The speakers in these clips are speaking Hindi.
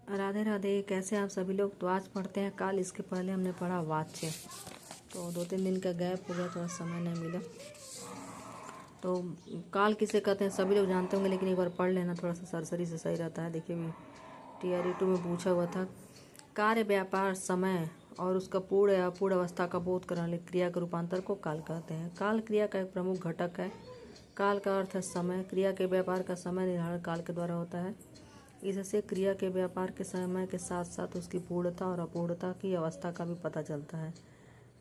राधे राधे। कैसे आप सभी लोग। तो आज पढ़ते हैं काल। इसके पहले हमने पढ़ा वाच्य। तो 2-3 दिन का गैप हो गया, थोड़ा समय नहीं मिला। तो काल किसे कहते हैं सभी लोग जानते होंगे, लेकिन एक बार पढ़ लेना थोड़ा सा सरसरी से सही रहता है। देखिए भी TRE 2 में पूछा हुआ था, कार्य, व्यापार, समय और उसका पूर्ण या अपूर्ण अवस्था का बोध कराने वाली क्रिया के रूपांतर को काल कहते हैं। काल क्रिया का एक प्रमुख घटक है। काल का अर्थ है समय। क्रिया के व्यापार का समय निर्धारण काल के द्वारा होता है। इससे क्रिया के व्यापार के समय के साथ साथ उसकी पूर्णता और अपूर्णता की अवस्था का भी पता चलता है।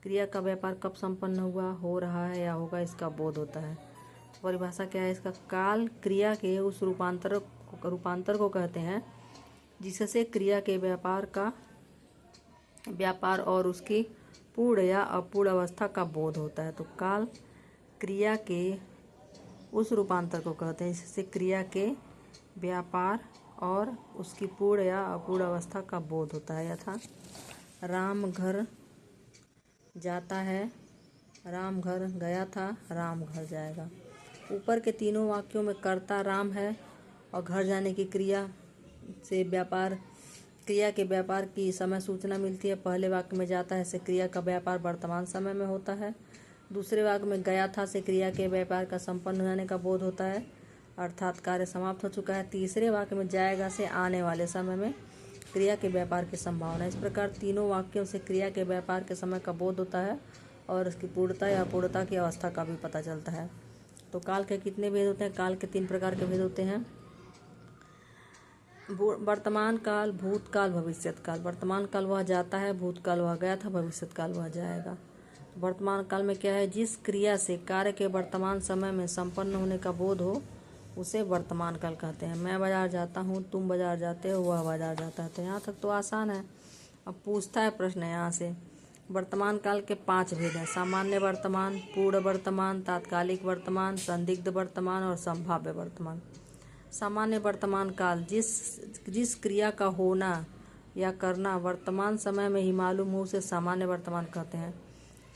क्रिया का व्यापार कब संपन्न हुआ, हो रहा है या होगा, इसका बोध होता है। तो परिभाषा क्या है इसका। काल क्रिया के उस रूपांतर को कहते हैं जिससे क्रिया के व्यापार और उसकी पूर्ण या अपूर्ण अवस्था का बोध होता है। तो काल क्रिया के उस रूपांतर को कहते हैं जिससे क्रिया के व्यापार और उसकी पूर्ण या अपूर्ण अवस्था का बोध होता है। यथा राम घर जाता है, राम घर गया था, राम घर जाएगा। ऊपर के तीनों वाक्यों में कर्ता राम है और घर जाने की क्रिया से क्रिया के व्यापार की समय सूचना मिलती है। पहले वाक्य में जाता है से क्रिया का व्यापार वर्तमान समय में होता है। दूसरे वाक्य में गया था से क्रिया के व्यापार का संपन्न हो जाने का बोध होता है, अर्थात कार्य समाप्त हो चुका है। तीसरे वाक्य में जाएगा से आने वाले समय में क्रिया के व्यापार की संभावना। इस प्रकार तीनों वाक्यों से क्रिया के व्यापार के समय का बोध होता है और उसकी पूर्णता या अपूर्णता की अवस्था का भी पता चलता है। तो काल के कितने भेद होते हैं। काल के 3 प्रकार के भेद होते हैं। वर्तमान काल, भूतकाल, भविष्यत काल। वर्तमान काल वह जाता है, भूतकाल वह गया था, भविष्यत काल वह जाएगा। वर्तमान काल में क्या है, जिस क्रिया से कार्य के वर्तमान समय में संपन्न होने का बोध हो उसे वर्तमान काल कहते हैं। मैं बाजार जाता हूँ, तुम बाजार जाते हो, वह बाजार जाता है। तो यहाँ तक तो आसान है। अब पूछता है प्रश्न यहाँ से, वर्तमान काल के 5 भेद हैं। सामान्य वर्तमान, पूर्ण वर्तमान, तात्कालिक वर्तमान, संदिग्ध वर्तमान और संभाव्य वर्तमान। सामान्य वर्तमान काल जिस क्रिया का होना या करना वर्तमान समय में ही मालूम हो उसे सामान्य वर्तमान कहते हैं।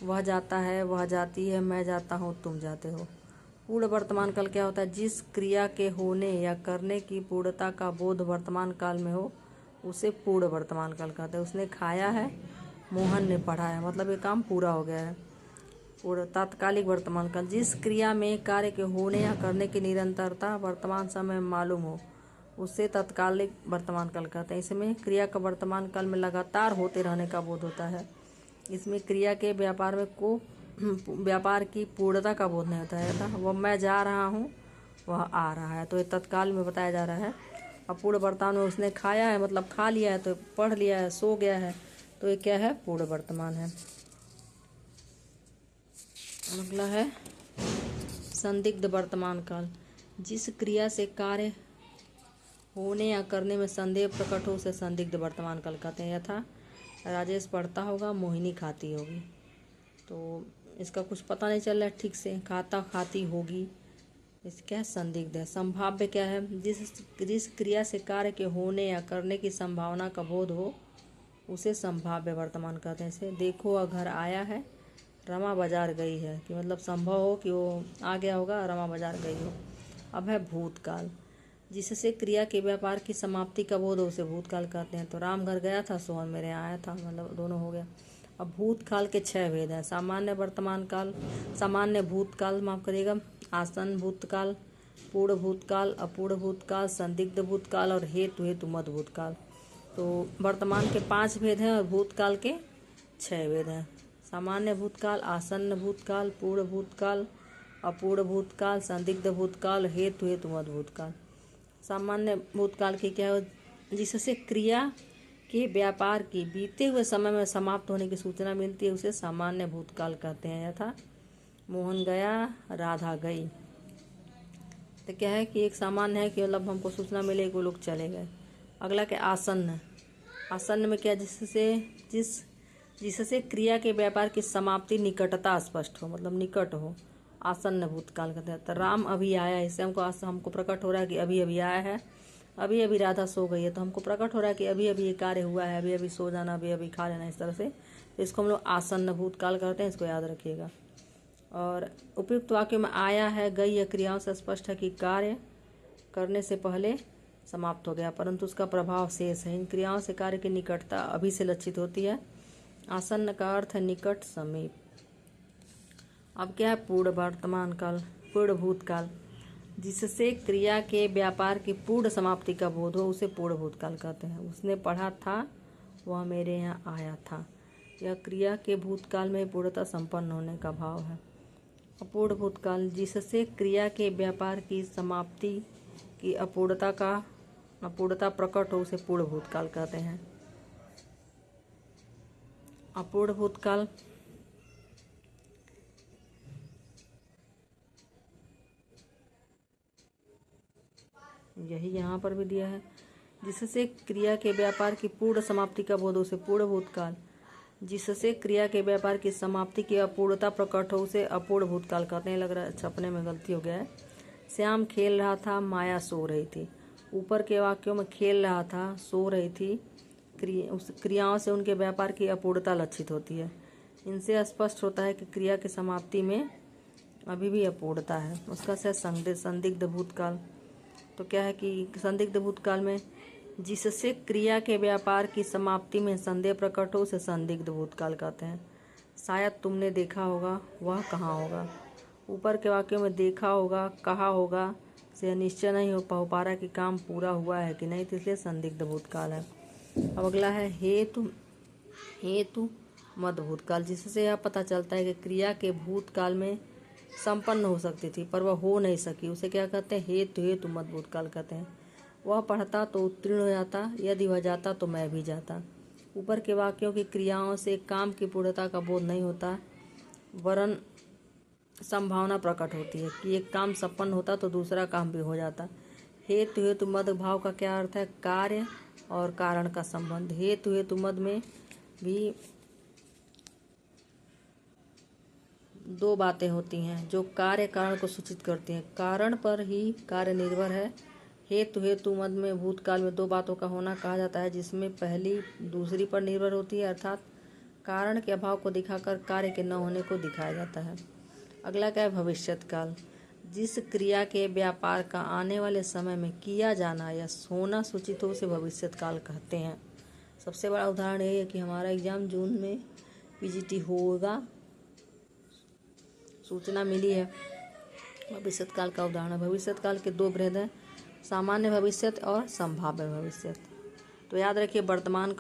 वह जाता है, वह जाती है, मैं जाता हूँ, तुम जाते हो। पूर्ण वर्तमान काल क्या होता है, जिस क्रिया के होने या करने की पूर्णता का बोध वर्तमान काल में हो उसे पूर्ण वर्तमान काल कहते हैं। उसने खाया है, मोहन ने पढ़ा है, मतलब ये काम पूरा हो गया है। पूर्ण तात्कालिक वर्तमान काल, जिस क्रिया में कार्य के होने या करने की निरंतरता वर्तमान समय में मालूम हो उससे तात्कालिक वर्तमान काल कहते हैं। इसमें क्रिया का वर्तमान काल में लगातार होते रहने का बोध होता है। इसमें क्रिया के व्यापार की पूर्णता का बोध नहीं होता है। वह मैं जा रहा हूँ, वह आ रहा है, तो ये तत्काल में बताया जा रहा है। अपूर्ण वर्तमान में उसने खाया है, मतलब खा लिया है, तो पढ़ लिया है, सो गया है, तो ये क्या है, पूर्ण वर्तमान है। अगला है संदिग्ध वर्तमान काल, जिस क्रिया से कार्य होने या करने में संदेह प्रकट हो उसे संदिग्ध वर्तमान काल कहते हैं। यथा राजेश पढ़ता होगा, मोहिनी खाती होगी। तो इसका कुछ पता नहीं चल रहा है ठीक से, खाता खाती होगी, इस क्या है, संदिग्ध है। संभाव्य क्या है, जिस क्रिया से कार्य के होने या करने की संभावना का बोध हो उसे संभाव्य वर्तमान कहते हैं। इसे देखो वह घर आया है, रमा बाजार गई है, कि मतलब संभव हो कि वो आ गया होगा, रमा बाजार गई हो। अब है भूतकाल, जिससे क्रिया के व्यापार की समाप्ति का बोध हो उसे भूतकाल कहते हैं। तो राम घर गया था, सोहन मेरे आया था, मतलब दोनों हो गया। अब भूतकाल के 6 भेद हैं। सामान्य भूतकाल, माफ करिएगा, आसन भूतकाल, पूर्ण भूतकाल, अपूर्ण भूतकाल, संदिग्ध भूतकाल और हेतु मद भूतकाल। तो वर्तमान के 5 भेद हैं और भूतकाल के 6 भेद हैं। सामान्य भूतकाल, आसन्न भूतकाल, पूर्ण भूतकाल, अपूर्ण भूतकाल, संदिग्ध भूतकाल, हेतु मद भूतकाल। सामान्य भूतकाल की क्या है, जिससे क्रिया के व्यापार की बीते हुए समय में समाप्त होने की सूचना मिलती है उसे सामान्य भूतकाल कहते हैं। यथा मोहन गया, राधा गई। तो क्या है कि एक सामान्य है कि मतलब हमको सूचना मिले कि वो लोग चले गए। अगला क्या, आसन्न। आसन्न में क्या, जिससे क्रिया के व्यापार की समाप्ति निकटता स्पष्ट हो, मतलब निकट हो, आसन्न भूतकाल कहते हैं। तो राम अभी आया, इससे हमको प्रकट हो रहा है कि अभी अभी आया है। अभी अभी राधा सो गई है, तो हमको प्रकट हो रहा है कि अभी अभी ये कार्य हुआ है, अभी अभी सो जाना, अभी अभी खा लेना, इस तरह से। तो इसको हम लोग आसन्न भूतकाल कहते हैं, इसको याद रखिएगा। और उपयुक्त वाक्य में आया है, गई या क्रियाओं से स्पष्ट है कि कार्य करने से पहले समाप्त हो गया, परंतु उसका प्रभाव शेष है। इन क्रियाओं से कार्य की निकटता अभी से लक्षित होती है। आसन्न का अर्थ है निकट, समीप। अब क्या है पूर्ण वर्तमान काल, पूर्ण भूतकाल। जिससे क्रिया के व्यापार की पूर्ण समाप्ति का बोध हो उसे पूर्ण भूतकाल कहते हैं। उसने पढ़ा था, वह मेरे यहाँ आया था। यह क्रिया के भूतकाल में पूर्णतः संपन्न होने का भाव है। अपूर्ण भूतकाल, जिससे क्रिया के व्यापार की समाप्ति की अपूर्णता प्रकट हो उसे पूर्ण भूतकाल कहते हैं। अपूर्ण भूतकाल यही यहाँ पर भी दिया है। जिससे क्रिया के व्यापार की पूर्ण समाप्ति का बोध उसे पूर्ण भूतकाल, जिससे क्रिया के व्यापार की समाप्ति की अपूर्णता प्रकट हो उसे अपूर्ण भूतकाल कहते हैं। लग रहा है छपने में गलती हो गया है। श्याम खेल रहा था, माया सो रही थी। ऊपर के वाक्यों में खेल रहा था, सो रही थी उस क्रियाओं से उनके व्यापार की अपूर्णता लक्षित होती है। इनसे स्पष्ट होता है कि क्रिया की समाप्ति में अभी भी अपूर्णता है। उसका से संदिग्ध भूतकाल। तो क्या है कि संदिग्ध भूतकाल में जिससे क्रिया के व्यापार की समाप्ति में संदेह प्रकट हो उसे संदिग्ध भूतकाल कहते हैं। शायद तुमने देखा होगा, वह कहाँ होगा। ऊपर के वाक्यों में देखा होगा, कहा होगा से निश्चय नहीं हो पा रहा कि काम पूरा हुआ है कि नहीं, तो इसलिए संदिग्ध भूतकाल है। अब अगला है हेतु मद भूतकाल, जिससे यह पता चलता है कि क्रिया के भूतकाल में संपन्न हो सकती थी पर वह हो नहीं सकी, उसे क्या कहते हैं, हेतु मद भूतकाल कहते हैं। वह पढ़ता तो उत्तीर्ण हो जाता, यदि वह जाता तो मैं भी जाता। ऊपर के वाक्यों की क्रियाओं से काम की पूर्णता का बोध नहीं होता, वरन संभावना प्रकट होती है कि एक काम संपन्न होता तो दूसरा काम भी हो जाता। हेतु मद भाव का क्या अर्थ है, कार्य और कारण का संबंध। हेतु मद में भी दो बातें होती हैं जो कार्य कारण को सूचित करती हैं। कारण पर ही कार्य निर्भर है। हेतु मद में भूतकाल में दो बातों का होना कहा जाता है, जिसमें पहली दूसरी पर निर्भर होती है, अर्थात कारण के अभाव को दिखाकर कार्य के न होने को दिखाया जाता है। अगला क्या है, भविष्यत काल। जिस क्रिया के व्यापार का आने वाले समय में किया जाना या होना सूचित हो उसे भविष्यत काल कहते हैं। सबसे बड़ा उदाहरण ये है कि हमारा एग्जाम जून में पीजीटी होगा, सूचना मिली है। भविष्यत काल का उदाहरण। भविष्यत काल के दो भेद हैं, सामान्य भविष्यत और संभाव्य भविष्यत। तो याद रखिए वर्तमान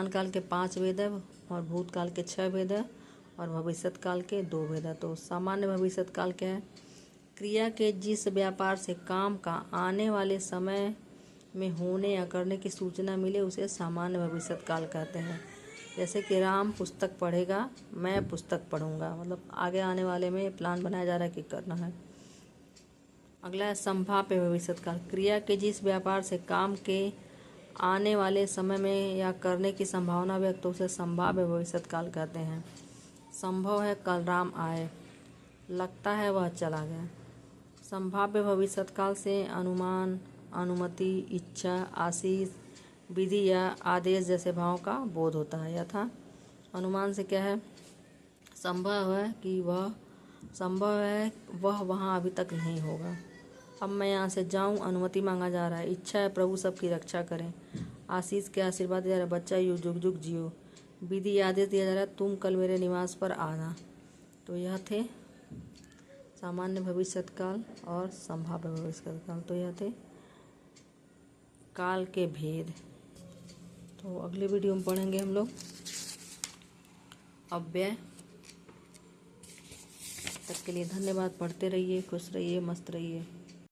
काल के 5 भेद है और भूतकाल के 6 भेद है और भविष्यत काल के 2 भेद है। तो सामान्य भविष्यत काल क्या है, क्रिया के जिस व्यापार से काम का आने वाले समय में होने या करने की सूचना मिले उसे सामान्य भविष्यत काल कहते हैं। जैसे कि राम पुस्तक पढ़ेगा, मैं पुस्तक पढ़ूंगा, मतलब आगे आने वाले में प्लान बनाया जा रहा है कि करना है। अगला है संभाव्य भविष्यत काल। क्रिया के जिस व्यापार से काम के आने वाले समय में या करने की संभावना व्यक्त हो उसे संभाव्य भविष्यत काल कहते हैं। संभव है कल राम आए, लगता है वह चला गया। संभाव्य भविष्यत काल से अनुमान, अनुमति, इच्छा, आशीष, विधि या आदेश जैसे भावों का बोध होता है। यथा अनुमान से क्या है, संभव है वह वहाँ अभी तक नहीं होगा। अब मैं यहाँ से जाऊँ, अनुमति मांगा जा रहा है। इच्छा है प्रभु सबकी रक्षा करें। आशीष के आशीर्वाद दिया जा रहा है, बच्चा यू जुग जुग जियो। विधि आदेश दिया जा रहा है, तुम कल मेरे निवास पर आना। तो यह थे सामान्य भविष्यत काल और संभाव्य भविष्यत काल। तो यह थे काल के भेद। तो अगले वीडियो में पढ़ेंगे हम लोग अव्यय। तब के लिए धन्यवाद। पढ़ते रहिए, खुश रहिए, मस्त रहिए।